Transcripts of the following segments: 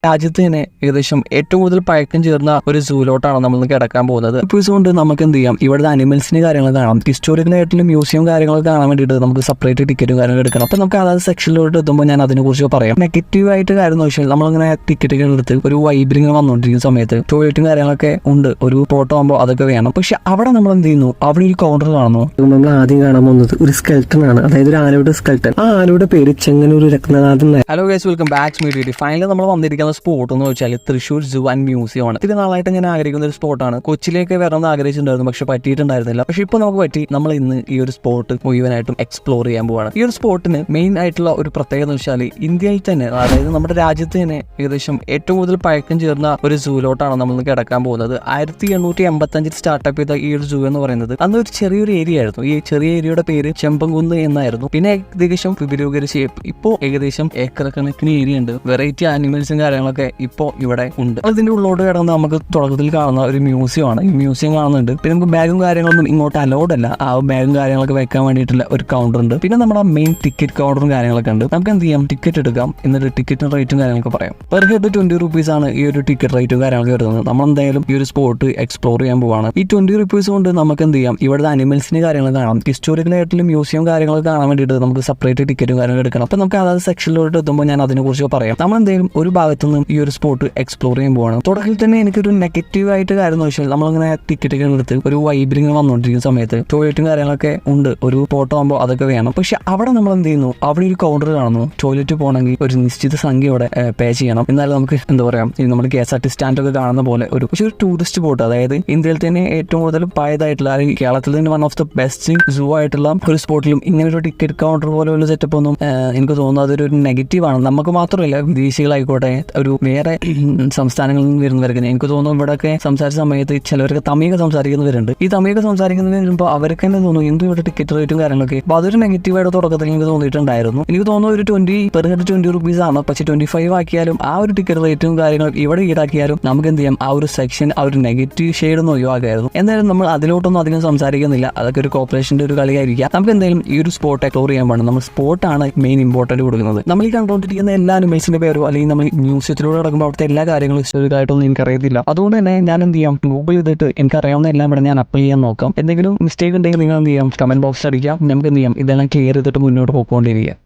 രാജ്യത്ത് തന്നെ ഏകദേശം ഏറ്റവും കൂടുതൽ പഴക്കം ചേർന്ന ഒരു സൂലോട്ടാണ് നമ്മൾ കിടക്കാൻ പോകുന്നത്. ഇപ്പോൾ കൊണ്ട് നമുക്ക് എന്ത് ചെയ്യാം, ഇവിടുത്തെ അനിമൽസിന് കാര്യങ്ങൾ കാണാം. ഹിസ്റ്റോറിക്കൽ ആയിട്ടുള്ള മ്യൂസിയം കാര്യങ്ങളൊക്കെ കാണാൻ വേണ്ടിയിട്ട് നമുക്ക് സെപ്പറേറ്റ് ടിക്കറ്റും കാര്യങ്ങൾ എടുക്കണം. അപ്പോൾ നമുക്ക് അതായത് സെക്ഷനിലോട്ട് എത്തുമ്പോൾ ഞാൻ അതിനെക്കുറിച്ച് പറയാം. നെഗറ്റീവായിട്ട് കാര്യം എന്ന് വെച്ചാൽ നമ്മളിങ്ങനെ ടിക്കറ്റുകൾ എടുത്ത് ഒരു വൈബിലിങ്ങനെ വന്നുകൊണ്ടിരിക്കുന്ന സമയത്ത് ടോയ്ലറ്റും കാര്യങ്ങളൊക്കെ ഉണ്ട്. ഒരു ഫോട്ടോ ആകുമ്പോൾ അതൊക്കെ വേണം. പക്ഷെ അവിടെ നമ്മൾ എന്ത് ചെയ്യുന്നു, അവിടെ ഒരു കൗണ്ടർ കാണുന്നു. നമ്മൾ ആദ്യം കാണാൻ പോകുന്നത് ഒരു സ്കെൽട്ടൺ ആണ്, അതായത് ഒരു ആനയുടെ സ്കെൽട്ടൺ. ആ ആനയുടെ പേര് Chengannur Rathnanathan. Hello guys, welcome back to media. Finally നമ്മൾ വന്നിരിക്കുന്ന സ്പോട്ട് എന്ന് വെച്ചാൽ തൃശ്ശൂർ സൂ ആൻഡ് മ്യൂസിയം ആണ്. ഇത്തിരി നാളായിട്ട് ഞാൻ ആഗ്രഹിക്കുന്ന ഒരു സ്പോട്ടാണ്. കൊച്ചിയിലേക്ക് വരണമെന്ന് ആഗ്രഹിച്ചിട്ടുണ്ടായിരുന്നു, പക്ഷെ പറ്റിയിട്ടുണ്ടായിരുന്നില്ല. പക്ഷെ ഇപ്പോൾ നമുക്ക് പറ്റി. നമ്മൾ ഇന്ന് ഈ ഒരു സ്പോട്ട് മുഴുവനായിട്ടും എക്സ്പ്ലോർ ചെയ്യാൻ പോവാണ്. ഈ ഒരു സ്പോട്ടിന് മെയിൻ ആയിട്ടുള്ള ഒരു പ്രത്യേകത എന്ന് വെച്ചാൽ ഇന്ത്യയിൽ തന്നെ, അതായത് നമ്മുടെ രാജ്യത്ത് തന്നെ ഏകദേശം ഏറ്റവും കൂടുതൽ പഴക്കം ചേർന്ന ഒരു സൂലോട്ടാണ് നമ്മൾ കിടക്കാൻ പോകുന്നത്. 1885 സ്റ്റാർട്ടപ്പ് ചെയ്ത ഈ ഒരു സൂ എന്ന് പറയുന്നത് അന്ന് ഒരു ചെറിയൊരു ഏരിയ ആയിരുന്നു. ഈ ചെറിയ ഏരിയയുടെ പേര് ചെമ്പൻകുന്ന് എന്നായിരുന്നു. പിന്നെ ഏകദേശം വിപുലീകരിച്ച് ഇപ്പോൾ ഏകദേശം ഏക്കർ കണക്കിന് ഏരിയ ഉണ്ട്. വെറൈറ്റി ആനിമൽസും കാര്യങ്ങളൊക്കെ ഇപ്പോൾ ഇവിടെ ഉണ്ട്. ഇതിന്റെ ഉള്ളോട്ട് കിടന്ന് നമുക്ക് തുടക്കത്തിൽ കാണുന്ന ഒരു മ്യൂസിയം ആണ്. ഈ മ്യൂസിയം കാണുന്നുണ്ട്. പിന്നെ നമുക്ക് ബാഗും കാര്യങ്ങളൊന്നും ഇങ്ങോട്ട് അലൗഡ് അല്ല. ആ ബാഗും കാര്യങ്ങളൊക്കെ വെക്കാൻ വേണ്ടിയിട്ടുള്ള ഒരു കൗണ്ടർ ഉണ്ട്. പിന്നെ നമ്മുടെ മെയിൻ ടിക്കറ്റ് കൗണ്ടറും കാര്യങ്ങളൊക്കെ ഉണ്ട്. നമുക്ക് എന്ത് ചെയ്യാം, ടിക്കറ്റ് എടുക്കാം. എന്നിട്ട് ടിക്കറ്റും റേറ്റും കാര്യങ്ങളൊക്കെ പറയാം. പെർ ഹെഡ് 20 rupees ആണ് ഈ ഒരു ടിക്കറ്റ് റേറ്റും കാര്യങ്ങളൊക്കെ വരുന്നത്. നമ്മൾ എന്തായാലും ഈ ഒരു സ്പോട്ട് എക്സ്പ്ലോർ ചെയ്യാൻ പോവാണ്. ഈ 20 rupees കൊണ്ട് നമുക്ക് എന്ത് ചെയ്യാം, ഇവിടുത്തെ അനിമൽസിന് കാര്യങ്ങൾ കാണാം. ഹിസ്റ്റോറിക്കൽ ആയിട്ടുള്ള മ്യൂസിയം കാര്യങ്ങളൊക്കെ കാണാൻ വേണ്ടിയിട്ട് നമുക്ക് സെപ്പറേറ്റ് ടിക്കറ്റും കാര്യങ്ങളും എടുക്കണം. അപ്പോൾ നമുക്ക് അതായത് സെക്ഷനിലോട്ട് എത്തുമ്പോൾ ഞാൻ അതിനെക്കുറിച്ച് പറയാം. നമ്മൾ എന്തായാലും ഒരു ഭാഗത്തു നിന്നും ഈ ഒരു സ്പോട്ട് എക്സ്പ്ലോർ ചെയ്യാൻ പോവാണ്. തുടക്കത്തിൽ തന്നെ എനിക്കൊരു നെഗറ്റീവായിട്ട് കാര്യം എന്ന് വെച്ചാൽ നമ്മളിങ്ങനെ ടിക്കറ്റുകൾ എടുത്ത് ഒരു വൈബിലിങ്ങനെ വന്നുകൊണ്ടിരിക്കുന്ന സമയത്ത് ടോയ്ലറ്റും കാര്യങ്ങളൊക്കെ ഉണ്ട്. ഒരു ഫോട്ടോ ആകുമ്പോൾ അതൊക്കെ വേണം. പക്ഷെ അവിടെ നമ്മൾ എന്ത് ചെയ്യുന്നു, അവിടെ ഒരു കൗണ്ടർ കാണുന്നു. ടോയ്ലറ്റ് പോകണമെങ്കിൽ ഒരു നിശ്ചിത സംഖ്യ അവിടെ പേ ചെയ്യണം. എന്നാലും നമുക്ക് എന്താ പറയാ, നമ്മൾ KSRT സ്റ്റാൻഡൊക്കെ കാണുന്ന പോലെ ഒരു ടൂറിസ്റ്റ് ബോട്ട്, അതായത് ഇന്ത്യയിൽ തന്നെ ഏറ്റവും കൂടുതൽ പഴയതായിട്ടുള്ള, അല്ലെങ്കിൽ കേരളത്തിൽ തന്നെ വൺ ഓഫ് ദ ബെസ്റ്റ് സൂ ആയിട്ടുള്ള ഒരു സ്പോട്ടിലും ഇങ്ങനെ ഒരു ടിക്കറ്റ് കൗണ്ടർ പോലെ ഒരു സെറ്റപ്പ് ഒന്നും എനിക്ക് തോന്നുന്നു അതൊരു നെഗറ്റീവാണ്. നമുക്ക് മാത്രമല്ല, വിദേശികളായിക്കോട്ടെ, ഒരു വേറെ സംസ്ഥാനങ്ങളിൽ നിന്ന് വരുന്നവർക്ക് എനിക്ക് തോന്നുന്നു ഇവിടെയൊക്കെ സംസാരിച്ച സമയത്ത് ചിലവർക്ക് തമിഴ് സംസാരിക്കുന്നവരുണ്ട്. ഈ തമിഴ് സംസാരിക്കുന്നതിന് വരുമ്പോൾ അവർക്ക് തന്നെ തോന്നുന്നു എന്തും ഇവിടെ ടിക്കറ്റ് റേറ്റും കാര്യങ്ങളൊക്കെ. അപ്പോൾ അതൊരു നെഗറ്റീവായിട്ട് തുടക്കത്തിൽ എനിക്ക് തോന്നിയിട്ടുണ്ടായിരുന്നു. എനിക്ക് തോന്നുന്നു ഒരു 20 rupees ആണ്. പക്ഷേ 25 ആക്കിയാലും ആ ഒരു ടിക്കറ്റ് റേറ്റും കാര്യങ്ങളും ഇവിടെ ഈടാക്കിയാലും നമുക്ക് എന്ത് ചെയ്യാം, ആ ഒരു സെക്ഷൻ, ആ ഒരു നെഗറ്റീവ് ഷെയ്ഡ് ഒന്നും ഒഴിവാക്കായിരുന്നു. എന്തായാലും നമ്മൾ അതിലോട്ടൊന്നും അധികം സംസാരിക്കുന്നില്ല. അതൊക്കെ ഒരു കോർപ്പറേഷന്റെ ഒരു കളിയായിരിക്കാം. നമുക്ക് എന്തായാലും ഈ ഒരു സ്പോട്ട് എക്സ്പ്ലോർ ചെയ്യാൻ പാടില്ല. നമ്മൾ സ്പോട്ടാണ് മെയിൻ ഇമ്പോർട്ടൻറ്റ് കൊടുക്കുന്നത്. നമ്മൾ ഈ കണ്ടുകൊണ്ടിരിക്കുന്ന എല്ലാ അനിമൽസിന്റെ പേരോ അല്ലെങ്കിൽ നമ്മൾ മ്യൂസിയത്തിലൂടെ നടക്കുമ്പോൾ അവിടുത്തെ എല്ലാ കാര്യങ്ങളും ഹിസ്റ്റോറിക്കായിട്ടൊന്നും എനിക്കറിയത്തില്ല. അതുകൊണ്ട് തന്നെ ഞാൻ എന്ത് ചെയ്യാം, ഗൂഗിൾ ചെയ്തിട്ട് എനിക്കറിയാവുന്ന എല്ലാം ഇവിടെ ഞാൻ അപ്ലൈ ചെയ്യാൻ നോക്കാം. എന്തെങ്കിലും മിസ്റ്റേക്ക് ഉണ്ടെങ്കിൽ നിങ്ങൾ എന്ത് ചെയ്യാം, കമന്റ് ബോക്സിൽ അടിക്കാം. നമുക്ക് എന്ത് ചെയ്യാം, ഇതെല്ലാം ക്ലിയർ ചെയ്തിട്ട് മുന്നോട്ട് പോയിക്കൊണ്ടിരിക്കുക.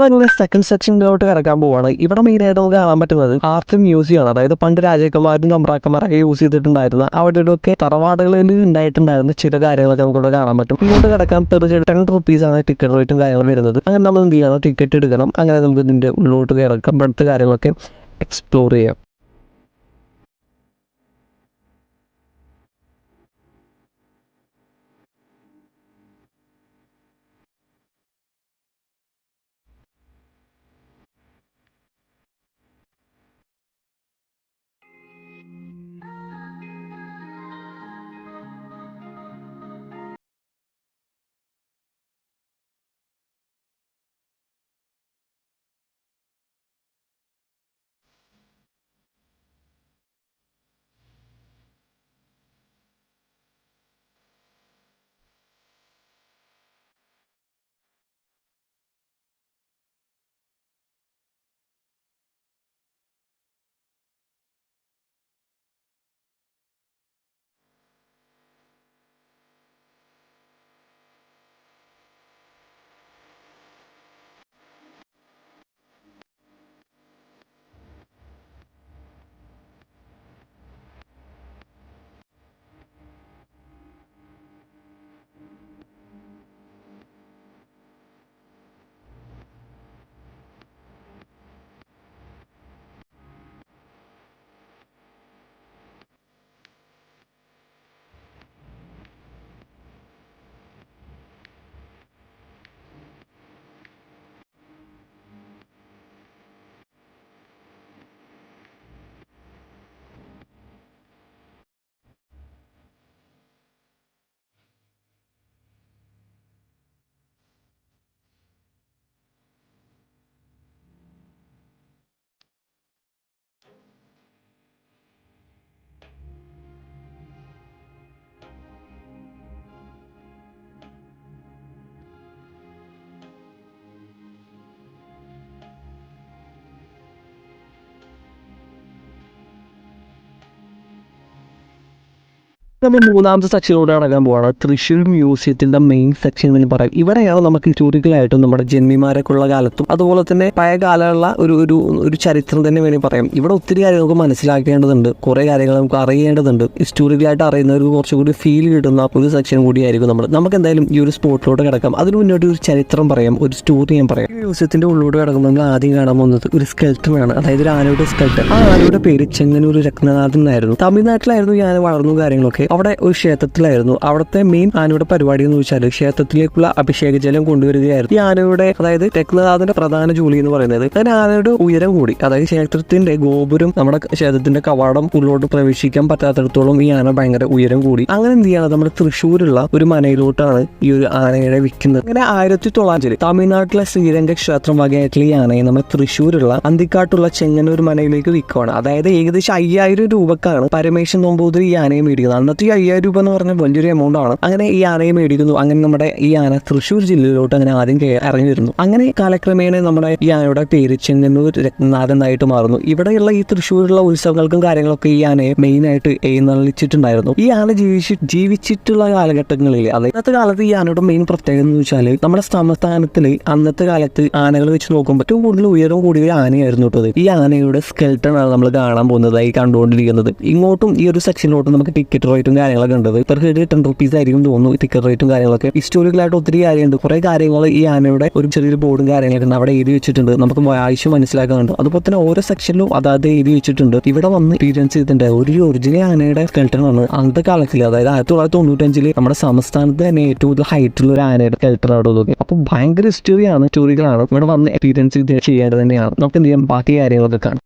അതുപോലെ സെക്കൻഡ് സെക്ഷനിലോട്ട് കിടക്കാൻ പോവാണ്. ഇവിടെ മെയിനായിട്ട് നമുക്ക് കാണാൻ പറ്റുന്നത് ആർട്ട് മ്യൂസിയം ആണ്. അതായത് പണ്ട് രാജാക്കന്മാരും തമ്പ്രാക്കന്മാരൊക്കെ യൂസ് ചെയ്തിട്ടുണ്ടായിരുന്ന അവരുടെയൊക്കെ തറവാടുകളിൽ ഉണ്ടായിട്ടുണ്ടായിരുന്ന ചില കാര്യങ്ങളൊക്കെ നമുക്കിവിടെ കാണാൻ പറ്റും. ഇങ്ങോട്ട് കിടക്കാൻ തീർച്ചയായിട്ടും 10 റുപ്പീസാണ് ടിക്കറ്റ് റേറ്റും കാര്യങ്ങളും വരുന്നത്. അങ്ങനെ നമ്മൾ എന്ത് ചെയ്യണം, ടിക്കറ്റ് എടുക്കണം. അങ്ങനെ നമുക്ക് ഇതിൻ്റെ ഉള്ളോട്ട് കിടക്കാം, ഇവിടുത്തെ കാര്യങ്ങളൊക്കെ എക്സ്പ്ലോർ ചെയ്യാം. നമ്മൾ മൂന്നാമത്തെ സെക്ഷനിലൂടെ നടക്കാൻ പോവാണ്. തൃശ്ശൂർ മ്യൂസിയത്തിന്റെ മെയിൻ സെക്ഷൻ എന്ന് പറയാം. ഇവിടെയാണ് നമുക്ക് ഹിസ്റ്റോറിക്കലായിട്ടും നമ്മുടെ ജന്മിമാരൊക്കെ ഉള്ള കാലത്തും അതുപോലെ തന്നെ പഴയ കാലമുള്ള ഒരു ഒരു ഒരു ചരിത്രം തന്നെ വേണമെങ്കിൽ പറയാം. ഇവിടെ ഒത്തിരി കാര്യങ്ങൾ നമുക്ക് മനസ്സിലാക്കേണ്ടതുണ്ട്, കുറേ കാര്യങ്ങൾ നമുക്ക് അറിയേണ്ടതുണ്ട്. ഹിസ്റ്റോറിക്കലായിട്ട് അറിയുന്നവർക്ക് കുറച്ചുകൂടി ഫീൽ കിട്ടുന്ന ഒരു സെക്ഷൻ കൂടിയായിരിക്കും നമുക്ക് എന്തായാലും ഈ ഒരു സ്പോട്ടിലോട്ട് കിടക്കാം. അതിന് മുന്നോട്ട് ഒരു ചരിത്രം പറയാം, ഒരു സ്റ്റോറി ഞാൻ പറയാം. ഈ മ്യൂസിയത്തിന്റെ ഉള്ളിലൂടെ കിടക്കുമ്പോൾ നമ്മൾ ആദ്യം കാണാൻ പോകുന്നത് ഒരു സ്കെൽട്ടൺ ആണ്, അതായത് ഒരു ആനയുടെ സ്കെൽട്ടൺ. ആ ആനയുടെ പേര് ചെങ്ങന്നൂർ രത്നനാഥൻ എന്നായിരുന്നു. തമിഴ്നാട്ടിലായിരുന്നു ഞാൻ വളർന്നു കാര്യങ്ങളൊക്കെ. അവിടെ ഒരു ക്ഷേത്രത്തിലായിരുന്നു. അവിടുത്തെ മെയിൻ ആനയുടെ പരിപാടി എന്ന് വെച്ചാൽ ക്ഷേത്രത്തിലേക്കുള്ള അഭിഷേക ജലം കൊണ്ടുവരികയായിരുന്നു. ഈ ആനയുടെ, അതായത് രത്നനാഥന്റെ പ്രധാന ജോലി എന്ന് പറയുന്നത് അതിന് ആനയുടെ ഉയരം കൂടി, അതായത് ക്ഷേത്രത്തിന്റെ ഗോപുരം, നമ്മുടെ ക്ഷേത്രത്തിന്റെ കവാടം ഉള്ളോട്ട് പ്രവേശിക്കാൻ പറ്റാത്തിടത്തോളം ഈ ആന ഭയങ്കര ഉയരം കൂടി. അങ്ങനെ എന്ത് ചെയ്യണം, നമ്മുടെ തൃശ്ശൂരുള്ള ഒരു മനയിലോട്ടാണ് ഈ ഒരു ആനയുടെ വിൽക്കുന്നത്. അങ്ങനെ 1900 തമിഴ്നാട്ടിലെ ശ്രീരംഗ ക്ഷേത്രം വകയായിട്ടുള്ള ഈ ആനയെ നമ്മൾ തൃശ്ശൂരുള്ള അന്തിക്കാട്ടുള്ള ചെങ്ങന്നൂർ മനയിലേക്ക് വിൽക്കുകയാണ്. അതായത് ഏകദേശം 5000 രൂപക്കാണ് പരമേശ്വരൻ നമ്പൂതിരി ഈ ആനയെ മേടിക്കുന്നത്. അന്നത്തെ 5000 രൂപ എന്ന് പറഞ്ഞാൽ വലിയൊരു എമൗണ്ട് ആണ്. അങ്ങനെ ഈ ആനയെ മേടിക്കുന്നു. അങ്ങനെ നമ്മുടെ ഈ ആന തൃശ്ശൂർ ജില്ലയിലോട്ട് അങ്ങനെ ആദ്യം ഇറങ്ങി വരുന്നു. അങ്ങനെ കാലക്രമേണ നമ്മുടെ ഈ ആനയുടെ പേര് ചെങ്ങന്നൂർ രത്നനാഥൻ എന്നായിട്ട് മാറുന്നു. ഇവിടെയുള്ള ഈ തൃശ്ശൂരിലുള്ള ഉത്സവങ്ങൾക്കും കാര്യങ്ങളൊക്കെ ഈ ആനയെ മെയിൻ ആയിട്ട് എഴുന്നള്ളിച്ചിട്ടുണ്ടായിരുന്നു. ഈ ആന ജീവിച്ചിട്ടുള്ള കാലഘട്ടങ്ങളിൽ, അതായത് ഇന്നത്തെ കാലത്ത് ഈ ആനയുടെ മെയിൻ പ്രത്യേകത എന്ന് വെച്ചാൽ നമ്മുടെ സംസ്ഥാനത്തിൽ അന്നത്തെ കാലത്ത് ആനകൾ വെച്ച് നോക്കുമ്പോൾ ഏറ്റവും കൂടുതൽ ഉയരം കൂടിയ ഒരു ആനയായിരുന്നു കേട്ടത്. ഈ ആനയുടെ സ്കെൽട്ടൺ ആണ് നമ്മൾ കാണാൻ പോകുന്നതായി കണ്ടുകൊണ്ടിരിക്കുന്നത്. ഇങ്ങോട്ടും ഈ ഒരു സെക്ഷനിലോട്ടും നമുക്ക് ടിക്കറ്റ് റേറ്റും കാര്യങ്ങളൊക്കെ ഉണ്ടത്. പെർ ഹെഡ് 10 റുപ്പീസ് ആയിരിക്കും തോന്നുന്നു ടിക്കറ്റ് റേറ്റും കാര്യങ്ങളൊക്കെ. ഹിസ്റ്റോറിക്കലായിട്ട് ഒത്തിരി കാര്യമുണ്ട്, കുറെ കാര്യങ്ങൾ ഈ ആനയുടെ ഒരു ചെറിയൊരു ബോർഡും കാര്യങ്ങളൊക്കെ ഉണ്ട് അവിടെ എഴുതി വെച്ചിട്ടുണ്ട്. നമുക്ക് ആവശ്യം മനസ്സിലാക്കുന്നുണ്ട്. അതുപോലെ തന്നെ ഓരോ സെക്ഷനിലും അതായത് എഴുതി വെച്ചിട്ടുണ്ട്. ഇവിടെ വന്ന് എക്സ്പീരിയൻസ് ചെയ്തിട്ടുണ്ട്. ഒരു ഒറിജിനൽ ആനയുടെ സ്കെൽട്ടൺ ആണ് അന്നത്തെ കാലത്തിൽ, അതായത് 1995 നമ്മുടെ സംസ്ഥാനത്ത് തന്നെ ഏറ്റവും കൂടുതൽ ഹൈറ്റുള്ള ഒരു ആനയുടെ സ്കെൽട്ടൺ ആണ് ഇതൊക്കെ. അപ്പോൾ ഭയങ്കര ഹിസ്റ്റോറിയാണ്. ഇവിടെ വന്ന് എക്സ്പീരിയൻസ് ചെയ്യേണ്ടത് തന്നെയാണ്. നമുക്ക് എന്ത് ചെയ്യാം, ബാക്കി കാര്യങ്ങളൊക്കെ കാണാം.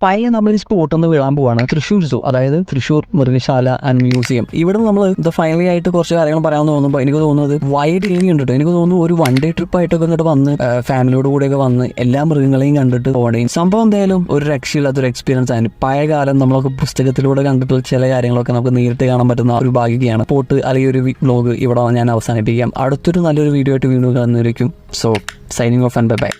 പയ്യെ നമ്മൾ ഈ സ്പോട്ട് ഒന്ന് വീഴാൻ പോവാണ് തൃശ്ശൂർ സൂ, അതായത് തൃശ്ശൂർ മൃഗശാല ആൻഡ് മ്യൂസിയം. ഇവിടെ നമ്മൾ ഇത് ഫൈനലി ആയിട്ട് കുറച്ച് കാര്യങ്ങൾ പറയാമെന്ന് തോന്നുമ്പോൾ എനിക്ക് തോന്നുന്നത് വൈഡ് ഏരിയ ഉണ്ട് കേട്ടോ. എനിക്ക് തോന്നുന്നു ഒരു 1 day ട്രിപ്പ് ആയിട്ടൊക്കെ ഇങ്ങോട്ട് വന്ന് ഫാമിലിയോട് കൂടെയൊക്കെ വന്ന് എല്ലാ മൃഗങ്ങളെയും കണ്ടിട്ട് പോകണേ സംഭവം എന്തായാലും ഒരു രക്ഷയില്ലാത്തൊരു എക്സ്പീരിയൻസ് ആണ്. പഴയ കാലം നമ്മളൊക്കെ പുസ്തകത്തിലൂടെ കണ്ടിട്ടുള്ള ചില കാര്യങ്ങളൊക്കെ നമുക്ക് നേരിട്ട് കാണാൻ പറ്റുന്ന ഒരു ഭാഗ്യമാണ്. സ്പോട്ട് അല്ലെങ്കിൽ ഒരു വ്ലോഗ് ഇവിടെ ഞാൻ അവസാനിപ്പിക്കാം. അടുത്തൊരു നല്ലൊരു വീഡിയോ ആയിട്ട് വീണ്ടും കാണുന്നതായിരിക്കും. So signing off and by.